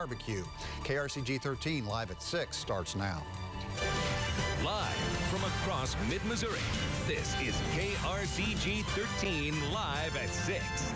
BBQ. KRCG 13 live at 6 starts now. Live from across mid-Missouri, this is KRCG 13 live at 6.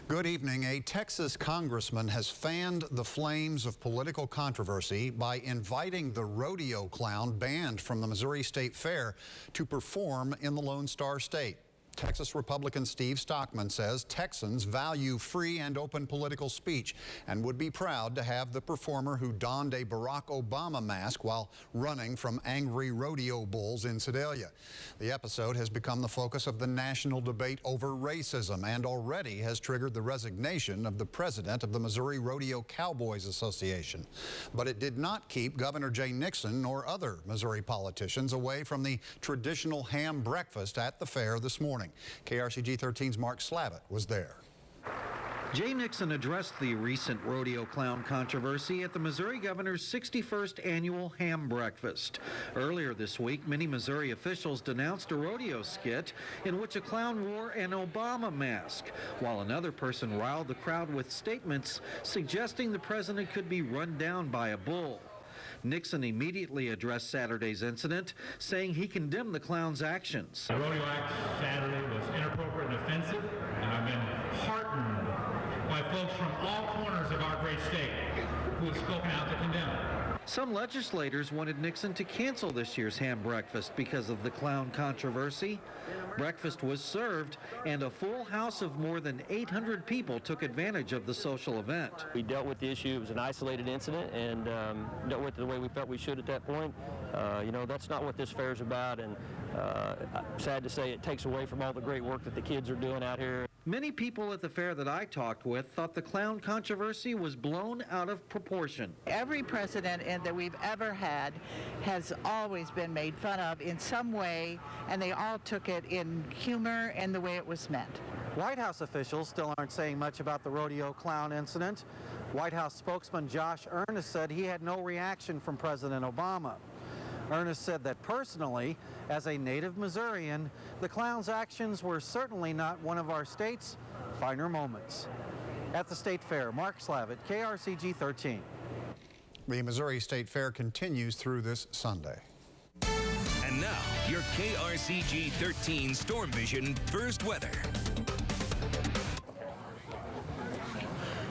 Good evening. A Texas congressman has fanned the flames of political controversy by inviting the rodeo clown banned from the Missouri State Fair to perform in the Lone Star State. Texas Republican Steve Stockman says Texans value free and open political speech and would be proud to have the performer who donned a Barack Obama mask while running from angry rodeo bulls in Sedalia. The episode has become the focus of the national debate over racism and already has triggered the resignation of the president of the Missouri Rodeo Cowboys Association. But it did not keep Governor Jay Nixon or other Missouri politicians away from the traditional ham breakfast at the fair this morning. KRCG 13's Mark Slavitt was there. Jay Nixon addressed the recent rodeo clown controversy at the Missouri governor's 61st annual ham breakfast. Earlier this week, many Missouri officials denounced a rodeo skit in which a clown wore an Obama mask, while another person riled the crowd with statements suggesting the president could be run down by a bull. Nixon immediately addressed Saturday's incident, saying he condemned the clown's actions. The rodeo act Saturday was inappropriate and offensive, and I've been heartened by folks from all corners of our great state who have spoken out to condemn it. Some legislators wanted Nixon to cancel this year's ham breakfast because of the clown controversy. Breakfast was served, and a full house of more than 800 people took advantage of the social event. We dealt with the issue. It was an isolated incident, and dealt with it the way we felt we should at that point. You know, that's not what this fair is about, and sad to say it takes away from all the great work that the kids are doing out here. Many people at the fair that I talked with thought the clown controversy was blown out of proportion. Every president that we've ever had has always been made fun of in some way, and they all took it in humor and the way it was meant. White House officials still aren't saying much about the rodeo clown incident. White House spokesman Josh Earnest said he had no reaction from President Obama. Earnest said that personally, as a native Missourian, the clown's actions were certainly not one of our state's finer moments. At the State Fair, Mark Slavitt, KRCG 13. The Missouri State Fair continues through this Sunday. And now, your KRCG 13 Storm Vision first weather.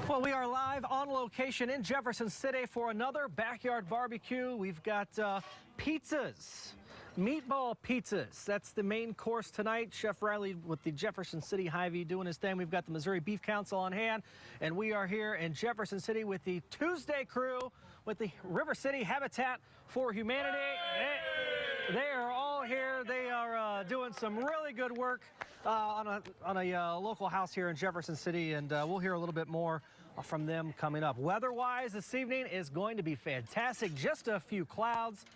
Well, we are live on location in Jefferson City for another backyard barbecue. We've got pizzas, meatball pizzas. That's the main course tonight. Chef Riley with the Jefferson City Hy-Vee doing his thing. We've got the Missouri Beef Council on hand, and we are here in Jefferson City with the Tuesday crew with the River City Habitat for Humanity. They are all here. They are doing some really good work on a local house here in Jefferson City, and we'll hear a little bit more from them coming up. Weather-wise this evening is going to be fantastic. Just a few clouds,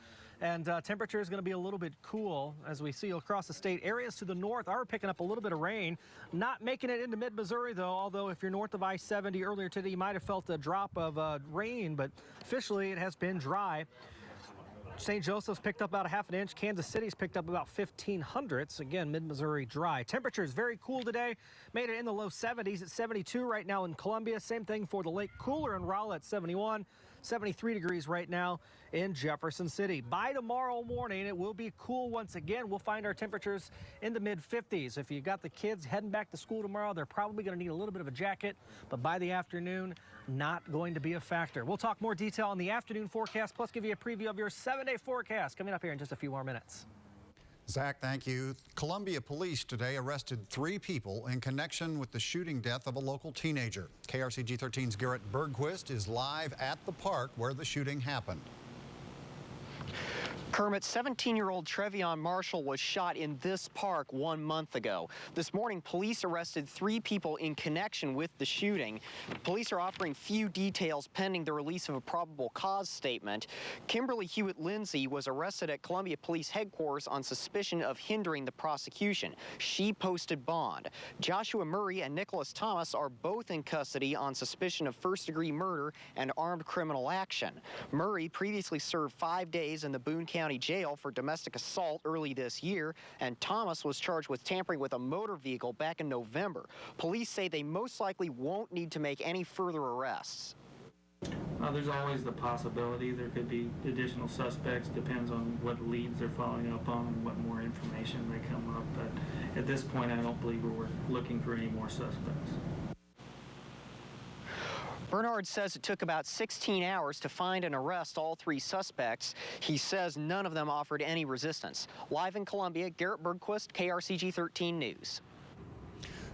and temperature is going to be a little bit cool as we see across the state. Areas to the north are picking up a little bit of rain. Not making it into mid-Missouri, though, although if you're north of I-70 earlier today, you might have felt a drop of rain, but officially it has been dry. St. Joseph's picked up about a half an inch. Kansas City's picked up about 1,500. Again, mid-Missouri dry. Temperature is very cool today. Made it in the low 70s at 72 right now in Columbia. Same thing for the lake. Cooler in Rolla at 71. 73 degrees right now in Jefferson City. By tomorrow morning, it will be cool once again. We'll find our temperatures in the mid-50s. If you got the kids heading back to school tomorrow, they're probably going to need a little bit of a jacket, but by the afternoon, not going to be a factor. We'll talk more detail on the afternoon forecast, plus give you a preview of your 7-day forecast coming up here in just a few more minutes. Zach, thank you. Columbia police today arrested 3 people in connection with the shooting death of a local teenager. KRCG 13's Garrett Bergquist is live at the park where the shooting happened. Kermit, 17-year-old Trevion Marshall was shot in this park 1 month ago. This morning, police arrested 3 people in connection with the shooting. Police are offering few details pending the release of a probable cause statement. Kimberly Hewitt-Lindsay was arrested at Columbia Police Headquarters on suspicion of hindering the prosecution. She posted bond. Joshua Murray and Nicholas Thomas are both in custody on suspicion of first-degree murder and armed criminal action. Murray previously served 5 days in the Boone County County Jail for domestic assault early this year, and Thomas was charged with tampering with a motor vehicle back in November. Police say they most likely won't need to make any further arrests. There's always the possibility there could be additional suspects. Depends on what leads they're following up on and what more information they come up. But at this point, I don't believe we're looking for any more suspects. Bernard says it took about 16 hours to find and arrest all 3 suspects. He says none of them offered any resistance. Live in Columbia, Garrett Bergquist, KRCG 13 News.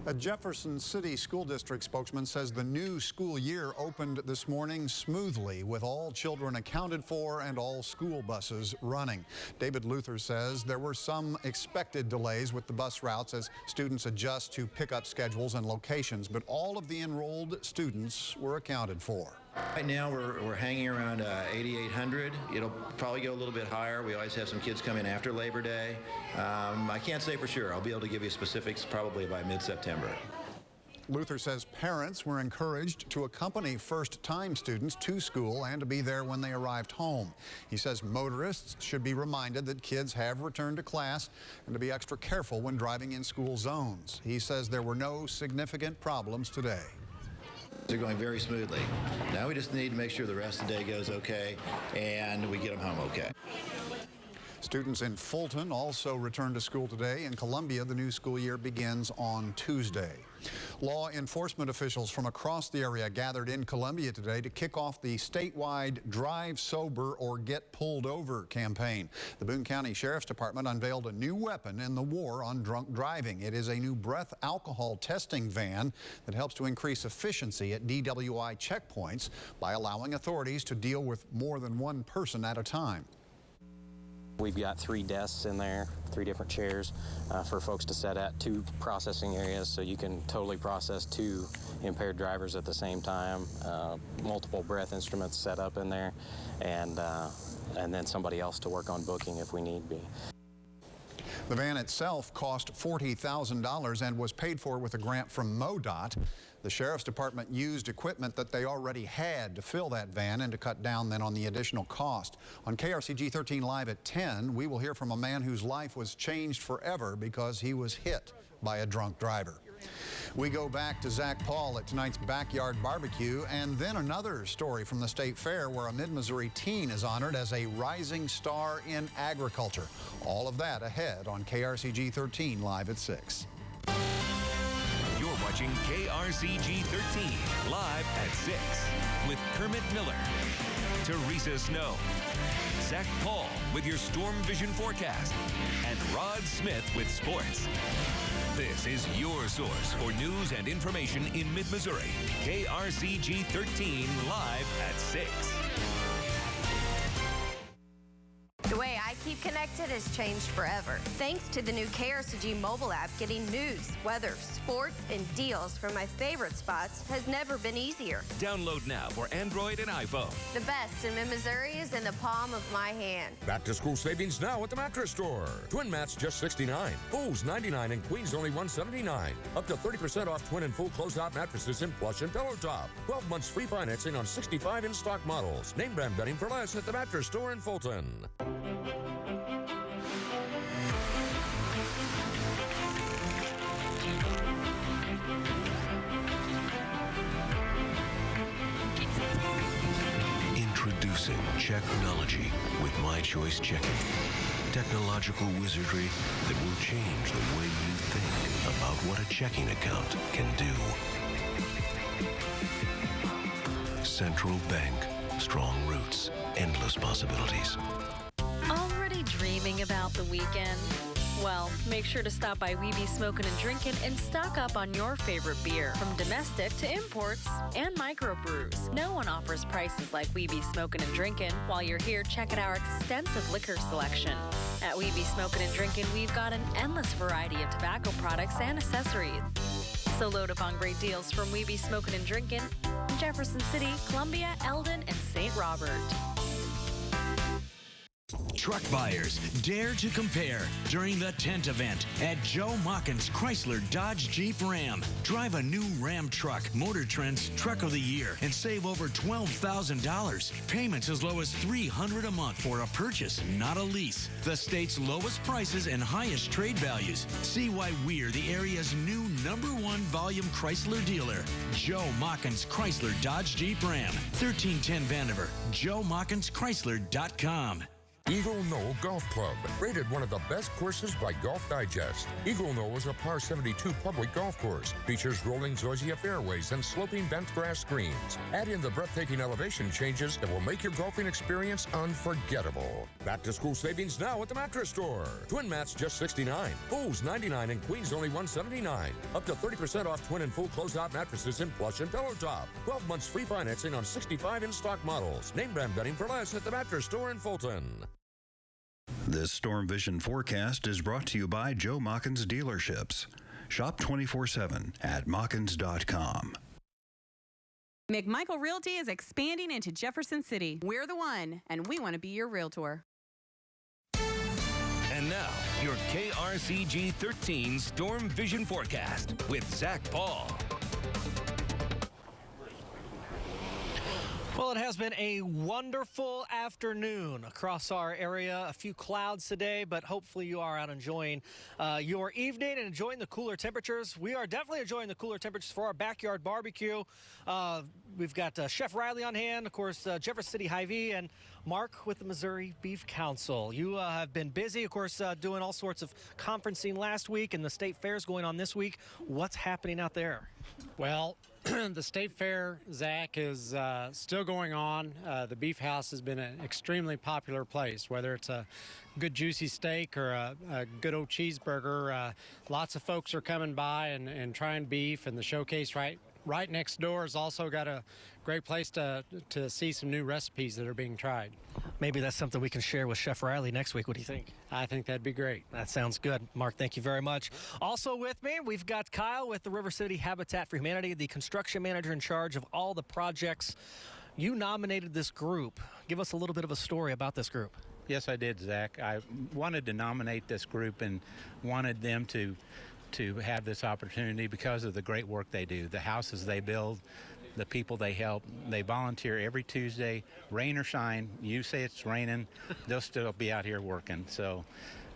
A Jefferson City School District spokesman says the new school year opened this morning smoothly with all children accounted for and all school buses running. David Luther says there were some expected delays with the bus routes as students adjust to pickup schedules and locations, but all of the enrolled students were accounted for. Right now we're hanging around 8,800. It'll probably go a little bit higher. We always have some kids come in after Labor Day. I can't say for sure. I'll be able to give you specifics probably by mid-September. Luther says parents were encouraged to accompany first-time students to school and to be there when they arrived home. He says motorists should be reminded that kids have returned to class and to be extra careful when driving in school zones. He says there were no significant problems today. They're going very smoothly. Now we just need to make sure the rest of the day goes okay and we get them home okay. Students in Fulton also returned to school today. In Columbia, the new school year begins on Tuesday. Law enforcement officials from across the area gathered in Columbia today to kick off the statewide Drive Sober or Get Pulled Over campaign. The Boone County Sheriff's Department unveiled a new weapon in the war on drunk driving. It is a new breath alcohol testing van that helps to increase efficiency at DWI checkpoints by allowing authorities to deal with more than one person at a time. We've got 3 desks in there, 3 different chairs for folks to sit at, 2 processing areas, so you can totally process 2 impaired drivers at the same time, multiple breath instruments set up in there, and then somebody else to work on booking if we need be. The van itself cost $40,000 and was paid for with a grant from MoDOT. The Sheriff's Department used equipment that they already had to fill that van and to cut down then on the additional cost. On KRCG 13 Live at 10, we will hear from a man whose life was changed forever because he was hit by a drunk driver. We go back to Zach Paul at tonight's Backyard Barbecue, and then another story from the State Fair where a Mid-Missouri teen is honored as a rising star in agriculture. All of that ahead on KRCG 13 Live at 6. You're watching KRCG 13 live at 6 with Kermit Miller, Teresa Snow, Zach Paul with your storm vision forecast, and Rod Smith with sports. This is your source for news and information in mid-Missouri. KRCG 13 live at 6. The way I keep connected has changed forever. Thanks to the new KRCG mobile app, getting news, weather, sports, and deals from my favorite spots has never been easier. Download now for Android and iPhone. The best in mid-Missouri is in the palm of my hand. Back to school savings now at the Mattress Store. Twin mats just $69, fulls $99, and queens only $179. Up to 30% off twin and full closeout mattresses in plush and pillow top. 12 months free financing on 65 in-stock models. Name brand bedding for less at the Mattress Store in Fulton. Introducing Checknology with My Choice Checking. Technological wizardry that will change the way you think about what a checking account can do. Central Bank. Strong roots. Endless possibilities. Already dreaming about the weekend? Well, make sure to stop by Hy-Vee Smokin' and Drinkin' and stock up on your favorite beer, from domestic to imports and microbrews. No one offers prices like Hy-Vee Smokin' and Drinkin'. While you're here, check out our extensive liquor selection. At Hy-Vee Smokin' and Drinkin', we've got an endless variety of tobacco products and accessories. So load up on great deals from Hy-Vee Smokin' and Drinkin' in Jefferson City, Columbia, Eldon, and St. Robert. Truck buyers, dare to compare during the tent event at Joe Machens Chrysler Dodge Jeep Ram. Drive a new Ram truck, Motor Trend's Truck of the Year, and save over $12,000. Payments as low as $300 a month for a purchase, not a lease. The state's lowest prices and highest trade values. See why we're the area's new #1 volume Chrysler dealer. Joe Machens Chrysler Dodge Jeep Ram, 1310 Vandiver. JoeMachensChrysler.com. Eagle Knoll Golf Club, rated one of the best courses by Golf Digest. Eagle Knoll is a par 72 public golf course, features rolling zoysia fairways and sloping bent grass greens. Add in the breathtaking elevation changes that will make your golfing experience unforgettable. Back to school savings now at the Mattress Store. Twin mats just $69, fulls $99, and queens only $179. Up to 30% off twin and full closeout mattresses in plush and pillow top. 12 months free financing on 65 in-stock models. Name brand bedding for less at the Mattress Store in Fulton. This Storm Vision forecast is brought to you by Joe Machens Dealerships. Shop 24/7 at Machens.com. McMichael Realty is expanding into Jefferson City. We're the one, and we want to be your realtor. And now, your KRCG 13 Storm Vision forecast with Zach Paul. Well, it has been a wonderful afternoon across our area. A few clouds today, but hopefully you are out enjoying your evening and enjoying the cooler temperatures. We are definitely enjoying the cooler temperatures for our backyard barbecue. We've got Chef Riley on hand, of course, Jefferson City Hy-Vee, and Mark with the Missouri Beef Council. You have been busy, of course, doing all sorts of conferencing last week, and the state fair's going on this week. What's happening out there? Well, the state fair, Zach, is still going on. The Beef House has been an extremely popular place, whether it's a good juicy steak or a good old cheeseburger. Lots of folks are coming by and trying beef, and the showcase right next door has also got a great place to see some new recipes that are being tried. Maybe that's something we can share with Chef Riley next week. What do you think? I think that'd be great. That sounds good. Mark, thank you very much. Also with me, we've got Kyle with the River City Habitat for Humanity, the construction manager in charge of all the projects. You nominated this group. Give us a little bit of a story about this group. Yes, I did, Zach. I wanted to nominate this group and wanted them to have this opportunity because of the great work they do, the houses they build, the people they help. They volunteer every Tuesday, rain or shine. You say it's raining, they'll still be out here working. So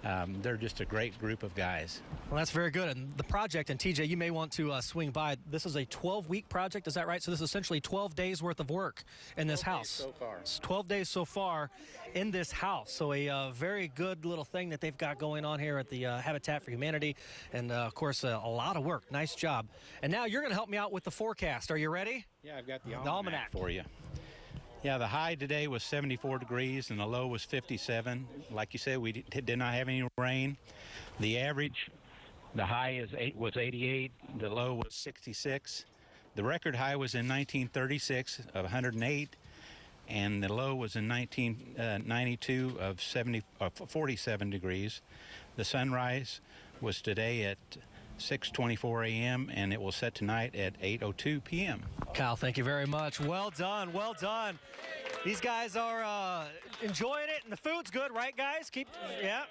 they're just a great group of guys. Well, that's very good. And the project, and TJ, you may want to swing by. This is a 12-week project, is that right? So this is essentially 12 days worth of work in this house. So far. It's 12 days so far in this house. So a very good little thing that they've got going on here at the Habitat for Humanity. And, of course, a lot of work. Nice job. And now you're going to help me out with the forecast. Are you ready? Yeah, I've got the almanac for you. Yeah, the high today was 74 degrees and the low was 57. Like you said, we did not have any rain. The average, the high was 88, the low was 66. The record high was in 1936 of 108, and the low was in 1992 of 47 degrees. The sunrise was today at 6:24 a.m. and it will set tonight at 8:02 p.m. Kyle, thank you very much. Well done, well done. These guys are enjoying it, and the food's good, right, guys? Yeah.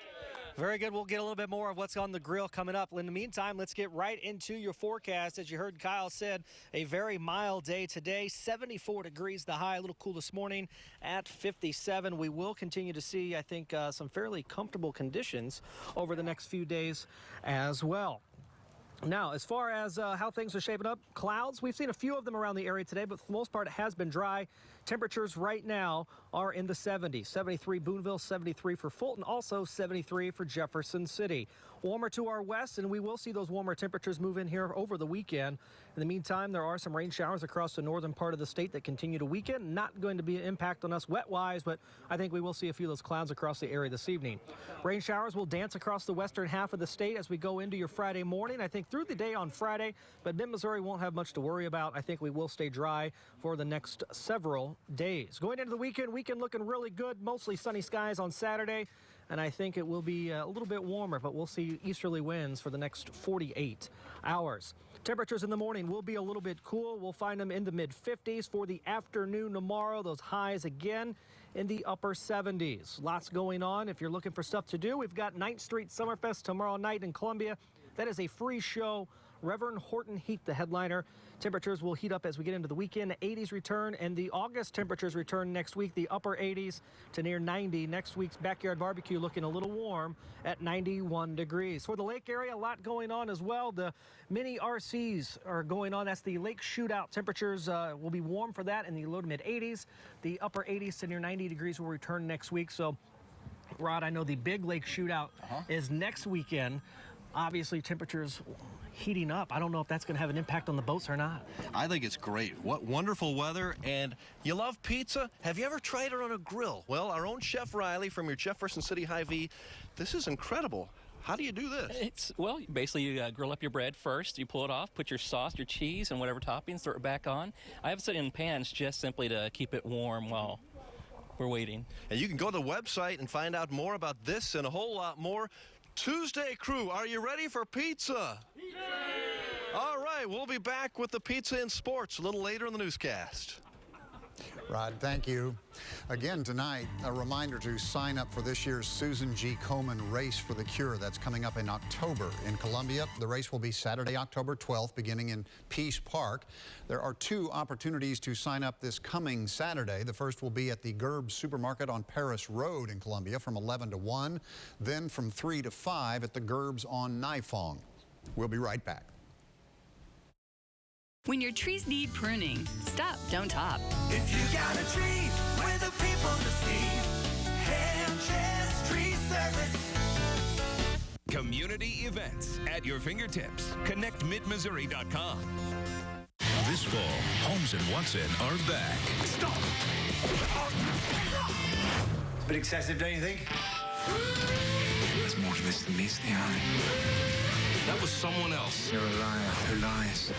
Very good. We'll get a little bit more of what's on the grill coming up. In the meantime, let's get right into your forecast. As you heard Kyle said, a very mild day today, 74 degrees the high, a little cool this morning at 57. We will continue to see, I think, some fairly comfortable conditions over the next few days as well. Now, as far as how things are shaping up, clouds, we've seen a few of them around the area today, but for the most part, it has been dry. Temperatures right now are in the 70s. 73 Boonville, 73 for Fulton, also 73 for Jefferson City. Warmer to our west, and we will see those warmer temperatures move in here over the weekend. In the meantime, there are some rain showers across the northern part of the state that continue to weaken. Not going to be an impact on us wet-wise, but I think we will see a few of those clouds across the area this evening. Rain showers will dance across the western half of the state as we go into your Friday morning. I think through the day on Friday, but mid-Missouri won't have much to worry about. I think we will stay dry for the next several days. Going into the weekend looking really good. Mostly sunny skies on Saturday. and I think it will be a little bit warmer, but we'll see easterly winds for the next 48 hours. Temperatures in the morning will be a little bit cool. We'll find them in the mid-50s for the afternoon tomorrow. Those highs again in the upper 70s. Lots going on. If you're looking for stuff to do, we've got 9th Street Summerfest tomorrow night in Columbia. That is a free show. Reverend Horton Heat, the headliner. Temperatures will heat up as we get into the weekend. The 80s return, and the August temperatures return next week. The upper 80s to near 90. Next week's backyard barbecue looking a little warm at 91 degrees. For the lake area, a lot going on as well. The mini RCs are going on. That's the lake shootout. Temperatures will be warm for that in the low to mid 80s. The upper 80s to near 90 degrees will return next week. So, Rod, I know the big lake shootout is next weekend. Obviously, temperatures heating up. I don't know if that's going to have an impact on the boats or not. I think it's great. What wonderful weather. And you love pizza? Have you ever tried it on a grill? Well, our own Chef Riley from your Jefferson City Hy-Vee, this is incredible. How do you do this? Well, basically you grill up your bread first. You pull it off, put your sauce, your cheese, and whatever toppings, throw it back on. I have it in pans just simply to keep it warm while we're waiting. And you can go to the website and find out more about this and a whole lot more. Tuesday crew, are you ready for pizza? Pizza! All right, we'll be back with the Pizza and Sports a little later in the newscast. Rod, thank you. Again tonight, a reminder to sign up for this year's Susan G. Komen Race for the Cure. That's coming up in October in Columbia. The race will be Saturday, October 12th, beginning in Peace Park. There are 2 opportunities to sign up this coming Saturday. The first will be at the Gerb's Supermarket on Paris Road in Columbia from 11 to 1, then from 3 to 5 at the Gerb's on Nifong. We'll be right back. When your trees need pruning, stop, don't top. If you got a tree with the people to see, Hanchess Tree Service. Community events at your fingertips. ConnectMidMissouri.com. This fall, Holmes and Watson are back. Stop! Bit excessive, don't you think? There's more to this than meets the eye. That was someone else. You're a liar who lies.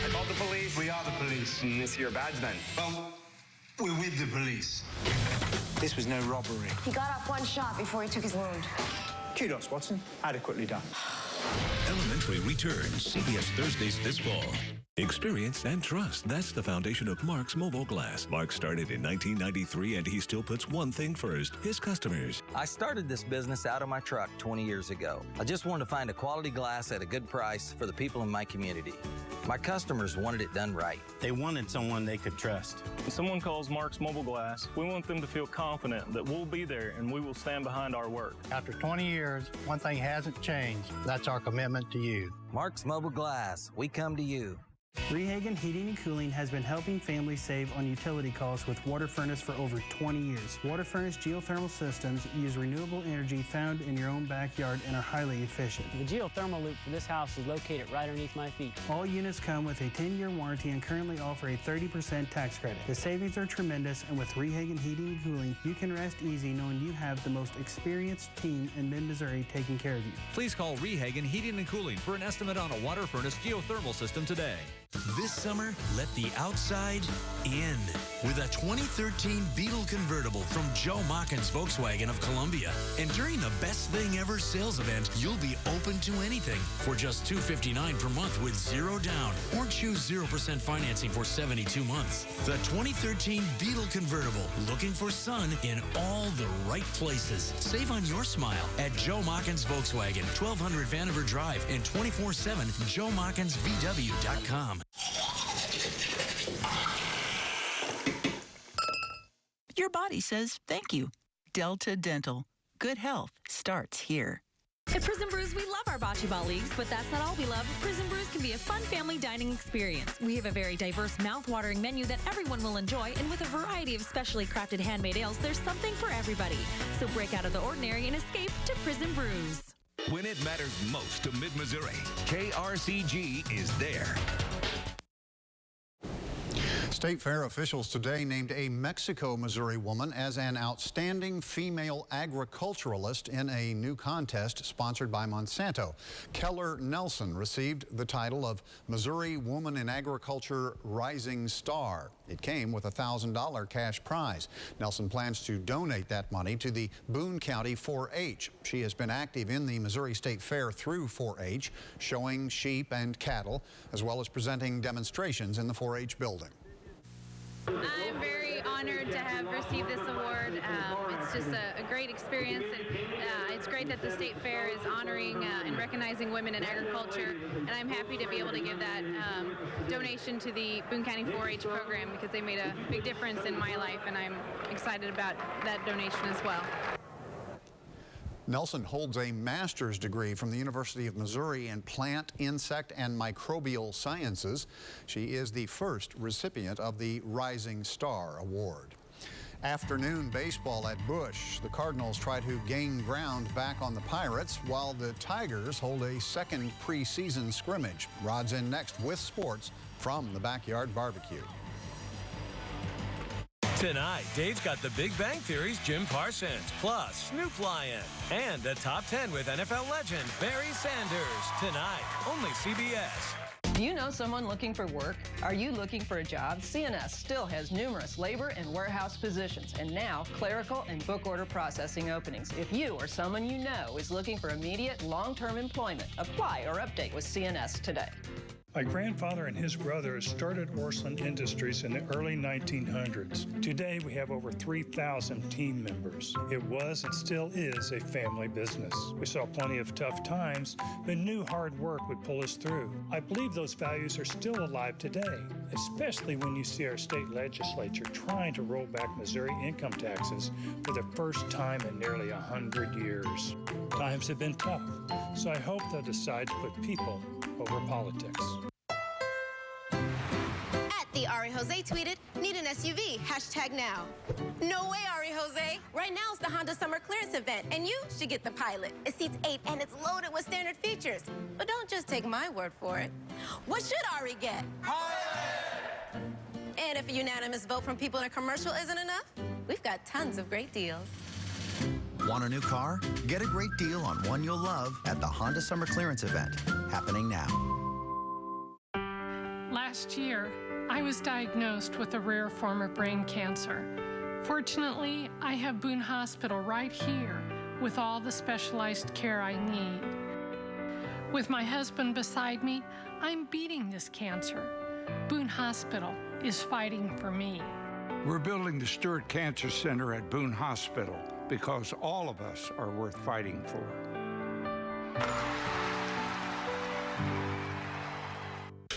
I called the police. We are the police. And this is your badge then? Well, we're with the police. This was no robbery. He got off one shot before he took his wound. Kudos, Watson. Adequately done. Elementary returns CBS Thursdays this fall. Experience and trust. That's the foundation of Mark's Mobile Glass. Mark started in 1993 and he still puts one thing first, his customers. I started this business out of my truck 20 years ago. I just wanted to find a quality glass at a good price for the people in my community. My customers wanted it done right. They wanted someone they could trust. When someone calls Mark's Mobile Glass, we want them to feel confident that we'll be there and we will stand behind our work. After 20 years, one thing hasn't changed. That's our commitment to you. Mark's Mobile Glass, we come to you. Rehagen Heating and Cooling has been helping families save on utility costs with water furnace for over 20 years. Water furnace geothermal systems use renewable energy found in your own backyard and are highly efficient. The geothermal loop for this house is located right underneath my feet. All units come with a 10-year warranty and currently offer a 30% tax credit. The savings are tremendous, and with Rehagen Heating and Cooling, you can rest easy knowing you have the most experienced team in mid-Missouri taking care of you. Please call Rehagen Heating and Cooling for an estimate on a water furnace geothermal system today. This summer, let the outside in with a 2013 Beetle convertible from Joe Mockins Volkswagen of Columbia. And during the Best Thing Ever sales event, you'll be open to anything for just $259 per month with zero down, or choose 0% financing for 72 months. The 2013 Beetle convertible, looking for sun in all the right places. Save on your smile at Joe Mockins Volkswagen, 1200 Vanover Drive, and 24/7 JoeMockinsVW.com. Your body says thank you. Delta Dental. Good health starts here. At Prison Brews, we love our bocce ball leagues, but that's not all we love. Prison Brews can be a fun family dining experience. We have a very diverse, mouth-watering menu that everyone will enjoy, and with a variety of specially crafted handmade ales, there's something for everybody. So break out of the ordinary and escape to Prison Brews. When it matters most to Mid-Missouri, KRCG is there. State Fair officials today named a Mexico, Missouri woman as an outstanding female agriculturalist in a new contest sponsored by Monsanto. Keller Nelson received the title of Missouri Woman in Agriculture Rising Star. It came with a $1,000 cash prize. Nelson plans to donate that money to the Boone County 4-H. She has been active in the Missouri State Fair through 4-H, showing sheep and cattle, as well as presenting demonstrations in the 4-H building. I'm very honored to have received this award. It's just a great experience, and it's great that the State Fair is honoring and recognizing women in agriculture, and I'm happy to be able to give that donation to the Boone County 4-H program because they made a big difference in my life, and I'm excited about that donation as well. Nelson holds a master's degree from the University of Missouri in plant, insect, and microbial sciences. She is the first recipient of the Rising Star Award. Afternoon baseball at Busch. The Cardinals try to gain ground back on the Pirates, while the Tigers hold a second preseason scrimmage. Rod's in next with sports from the Backyard Barbecue. Tonight, Dave's got the Big Bang Theory's Jim Parsons, plus Snoop Lion, and a top 10 with NFL legend Barry Sanders. Tonight, only CBS. Do you know someone looking for work? Are you looking for a job? CNS still has numerous labor and warehouse positions, and now clerical and book order processing openings. If you or someone you know is looking for immediate long-term employment, apply or update with CNS today. My grandfather and his brothers started Orson Industries in the early 1900s. Today, we have over 3,000 team members. It was and still is a family business. We saw plenty of tough times, but knew hard work would pull us through. I believe those values are still alive today, especially when you see our state legislature trying to roll back Missouri income taxes for the first time in nearly 100 years. Times have been tough, so I hope they'll decide to put people over politics. The Ari Jose tweeted, need an SUV, #now. No way, Ari Jose. Right now it's the Honda Summer Clearance event, and you should get the Pilot. It seats 8, and it's loaded with standard features. But don't just take my word for it. What should Ari get? Pilot! And if a unanimous vote from people in a commercial isn't enough, we've got tons of great deals. Want a new car? Get a great deal on one you'll love at the Honda Summer Clearance event, happening now. Last year, I was diagnosed with a rare form of brain cancer. Fortunately, I have Boone Hospital right here with all the specialized care I need. With my husband beside me, I'm beating this cancer. Boone Hospital is fighting for me. We're building the Stewart Cancer Center at Boone Hospital because all of us are worth fighting for.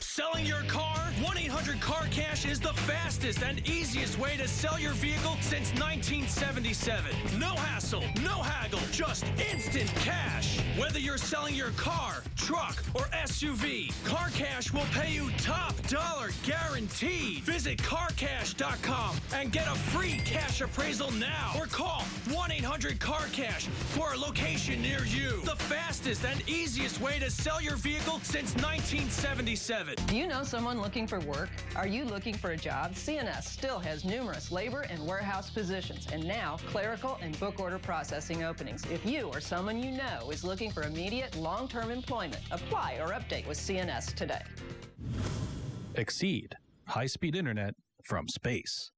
Selling your car? 1-800-CAR-CASH is the fastest and easiest way to sell your vehicle since 1977. No hassle, no haggle, just instant cash. Whether you're selling your car, truck, or SUV, CarCash will pay you top dollar guaranteed. Visit carcash.com and get a free cash appraisal now, or call 1-800-CAR-CASH for a location near you. The fastest and easiest way to sell your vehicle since 1977. Do you know someone looking for work? Are you looking for a job? CNS still has numerous labor and warehouse positions, and now clerical and book order processing openings. If you or someone you know is looking for immediate long-term employment, apply or update with CNS today. Exceed high-speed internet from space.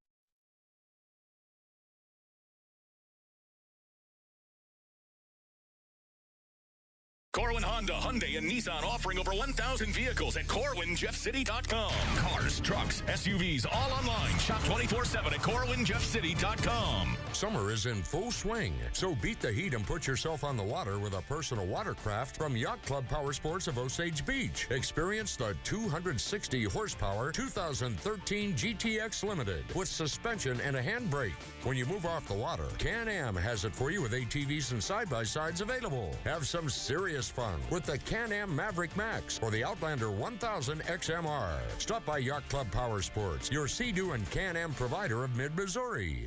Corwin Honda, Hyundai, and Nissan offering over 1,000 vehicles at CorwinJeffCity.com. Cars, trucks, SUVs, all online. Shop 24/7 at CorwinJeffCity.com. Summer is in full swing, so beat the heat and put yourself on the water with a personal watercraft from Yacht Club Power Sports of Osage Beach. Experience the 260 horsepower 2013 GTX Limited with suspension and a handbrake. When you move off the water, Can-Am has it for you with ATVs and side-by-sides available. Have some serious fun with the Can-Am Maverick Max or the Outlander 1000 XMR. Stop by Yacht Club Power Sports, your Sea-Doo and Can-Am provider of Mid-Missouri.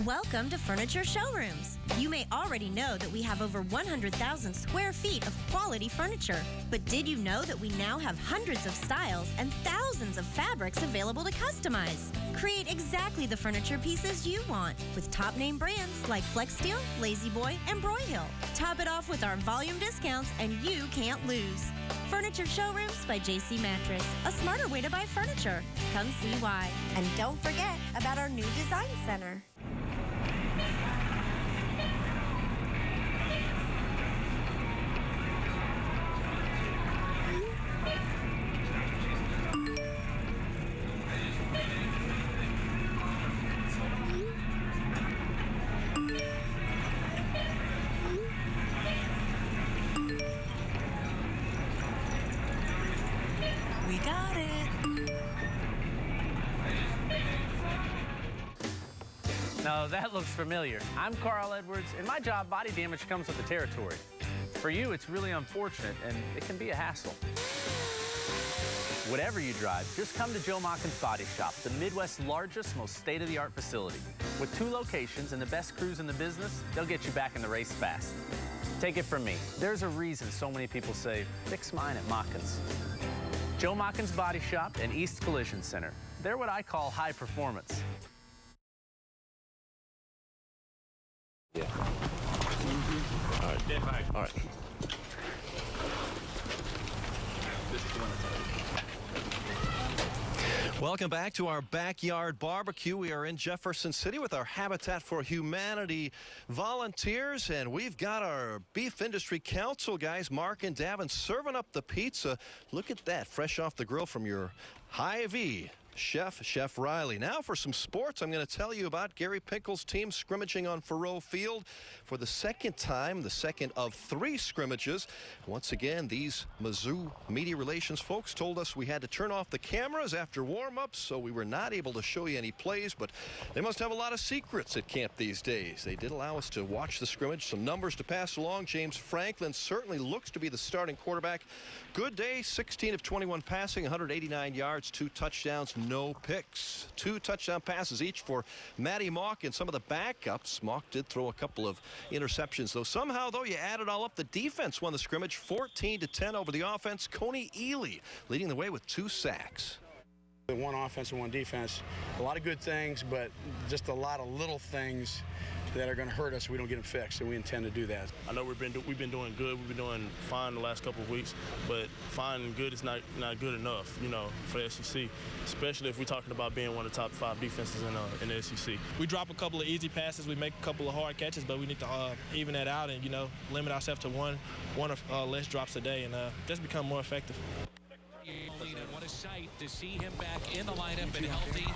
Welcome to Furniture Showrooms. You may already know that we have over 100,000 square feet of quality furniture. But did you know that we now have hundreds of styles and thousands of fabrics available to customize? Create exactly the furniture pieces you want with top name brands like FlexSteel, La-Z-Boy, and Broyhill. Top it off with our volume discounts and you can't lose. Furniture Showrooms by JC Mattress, a smarter way to buy furniture. Come see why. And don't forget about our new design center. We got it. No, that looks familiar. I'm Carl Edwards. In my job, body damage comes with the territory. For you, it's really unfortunate, and it can be a hassle. Whatever you drive, just come to Joe Mockins Body Shop, the Midwest's largest, most state-of-the-art facility. With 2 locations and the best crews in the business, they'll get you back in the race fast. Take it from me. There's a reason so many people say, fix mine at Mockins. Joe Mockins Body Shop and East Collision Center. They're what I call high performance. Yeah. All right. Dead back. All right. Welcome back to our backyard barbecue. We are in Jefferson City with our Habitat for Humanity volunteers, and we've got our Beef Industry Council guys, Mark and Davin, serving up the pizza. Look at that, fresh off the grill from your Hy-Vee Chef Riley. Now for some sports, I'm going to tell you about Gary Pinkel's team scrimmaging on Faroe Field for the second time, the second of 3 scrimmages. Once again, these Mizzou media relations folks told us we had to turn off the cameras after warm-ups, so we were not able to show you any plays, but they must have a lot of secrets at camp these days. They did allow us to watch the scrimmage, some numbers to pass along. James Franklin certainly looks to be the starting quarterback. Good day, 16 of 21 passing, 189 yards, 2 touchdowns, no picks. 2 touchdown passes each for Matty Mock and some of the backups. Mock did throw a couple of interceptions, though. Somehow, though, you add it all up, the defense won the scrimmage 14-10 over the offense. Coney Ely leading the way with 2 sacks. One offense and one defense. A lot of good things, but just a lot of little things that are going to hurt us if we don't get them fixed, and we intend to do that. I know we've been doing good. We've been doing fine the last couple of weeks, but fine and good is not good enough, you know, for the SEC, especially if we're talking about being one of the top 5 defenses in the SEC. We drop a couple of easy passes, we make a couple of hard catches, but we need to even that out and, you know, limit ourselves to one or less drops a day and just become more effective. What a sight to see him back in the lineup and healthy.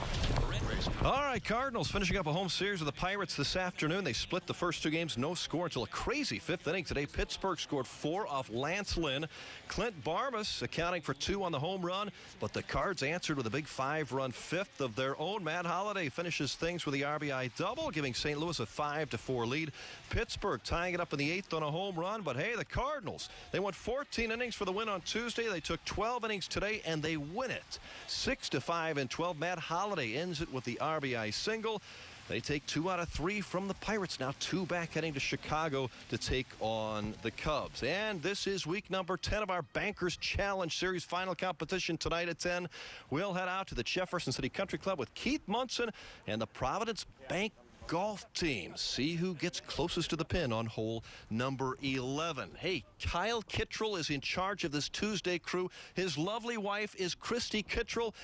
All right, Cardinals finishing up a home series with the Pirates this afternoon. They split the first 2 games, no score until a crazy 5th inning. Today, Pittsburgh scored 4 off Lance Lynn. Clint Barmas accounting for 2 on the home run, but the Cards answered with a big 5-run 5th of their own. Matt Holliday finishes things with the RBI double, giving St. Louis a 5-4 lead. Pittsburgh tying it up in the 8th on a home run, but hey, the Cardinals, they went 14 innings for the win on Tuesday. They took 12 innings today, and they win it 6-5 in 12. Matt Holliday ends it with the RBI single. They take 2 out of 3 from the Pirates. Now 2 back heading to Chicago to take on the Cubs. And this is week number 10 of our Bankers Challenge Series final competition tonight at 10. We'll head out to the Jefferson City Country Club with Keith Munson and the Providence Bank golf team. See who gets closest to the pin on hole number 11. Hey, Kyle Kittrell is in charge of this Tuesday crew. His lovely wife is Christy Kittrell.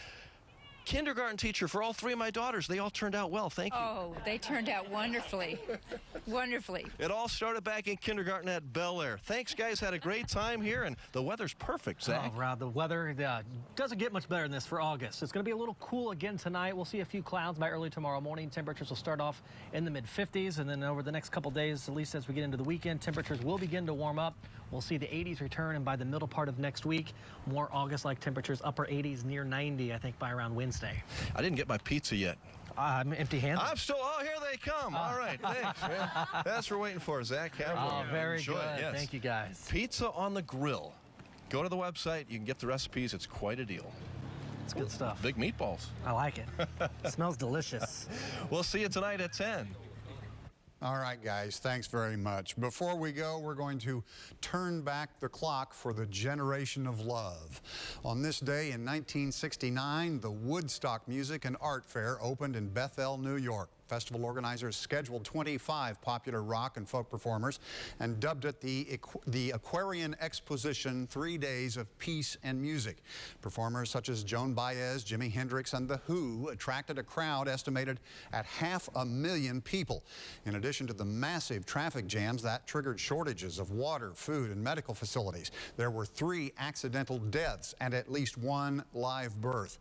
Kindergarten teacher for all 3 of my daughters. They all turned out well. Thank you. Oh, they turned out wonderfully. Wonderfully. It all started back in kindergarten at Bel Air. Thanks, guys. Had a great time here, and the weather's perfect, Zach. Oh, Rob, the weather doesn't get much better than this for August. It's going to be a little cool again tonight. We'll see a few clouds by early tomorrow morning. Temperatures will start off in the mid-50s, and then over the next couple days, at least as we get into the weekend, temperatures will begin to warm up. We'll see the 80s return, and by the middle part of next week, more August-like temperatures, upper 80s, near 90, I think, by around Wednesday. I didn't get my pizza yet. I'm empty-handed. I'm still, oh, here they come. All right, thanks, man. That's what we're waiting for, Zach. Very Enjoy good. It, yes. Thank you, guys. Pizza on the grill. Go to the website. You can get the recipes. It's quite a deal. It's good stuff. Big meatballs. I like it. Smells delicious. We'll see you tonight at 10. All right, guys, thanks very much. Before we go, we're going to turn back the clock for the generation of love. On this day in 1969, the Woodstock Music and Art Fair opened in Bethel, New York. Festival organizers scheduled 25 popular rock and folk performers and dubbed it the Aquarian Exposition, 3 days of peace and music. Performers such as Joan Baez, Jimi Hendrix, and The Who attracted a crowd estimated at 500,000 people. In addition to the massive traffic jams that triggered shortages of water, food, and medical facilities, there were 3 accidental deaths and at least 1 live birth.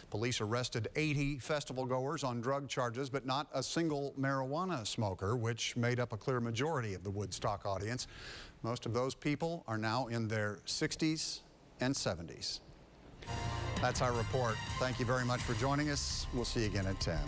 Police arrested 80 festival goers on drug charges, but not a single marijuana smoker, which made up a clear majority of the Woodstock audience. Most of those people are now in their 60s and 70s. That's our report. Thank you very much for joining us. We'll see you again at 10.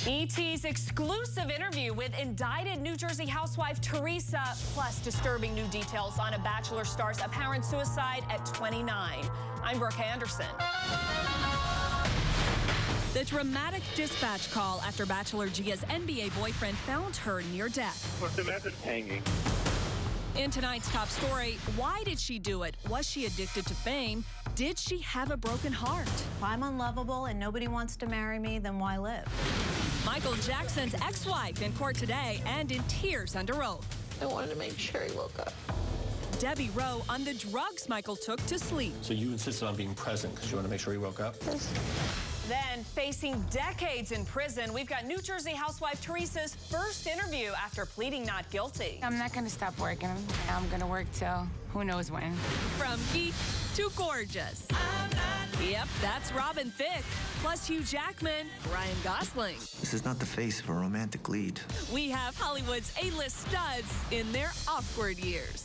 ET's exclusive interview with indicted New Jersey housewife Teresa, plus disturbing new details on a Bachelor star's apparent suicide at 29. I'm Brooke Anderson. The dramatic dispatch call after Bachelor Gia's NBA boyfriend found her near death. What's the message hanging? In tonight's top story, why did she do it? Was she addicted to fame? Did she have a broken heart? If I'm unlovable and nobody wants to marry me, then why live? Michael Jackson's ex-wife in court today and in tears under oath. I wanted to make sure he woke up. Debbie Rowe on the drugs Michael took to sleep. So you insisted on being present because you want to make sure he woke up? Then, facing decades in prison, we've got New Jersey housewife Teresa's first interview after pleading not guilty. I'm not going to stop working. I'm going to work till who knows when. From geek to gorgeous. Yep, that's Robin Thicke. Plus Hugh Jackman, Ryan Gosling. This is not the face of a romantic lead. We have Hollywood's A-list studs in their awkward years.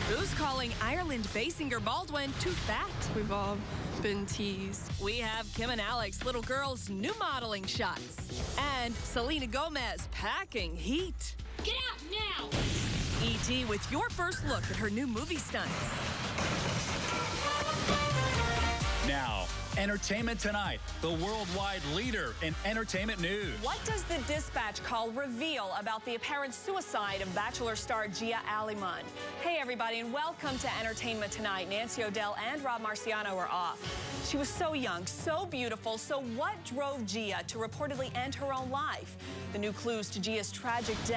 Who's calling Ireland-based singer Baldwin too fat? We've all been teased. We have Kim and Alex, little girls' new modeling shots. And Selena Gomez packing heat. Get out now! E.T. with your first look at her new movie stunts. Now, Entertainment Tonight, the worldwide leader in entertainment news. What does the dispatch call reveal about the apparent suicide of Bachelor star Gia Aliman? Hey, everybody, and welcome to Entertainment Tonight. Nancy O'Dell and Rob Marciano are off. She was so young, so beautiful. So what drove Gia to reportedly end her own life? The new clues to Gia's tragic death.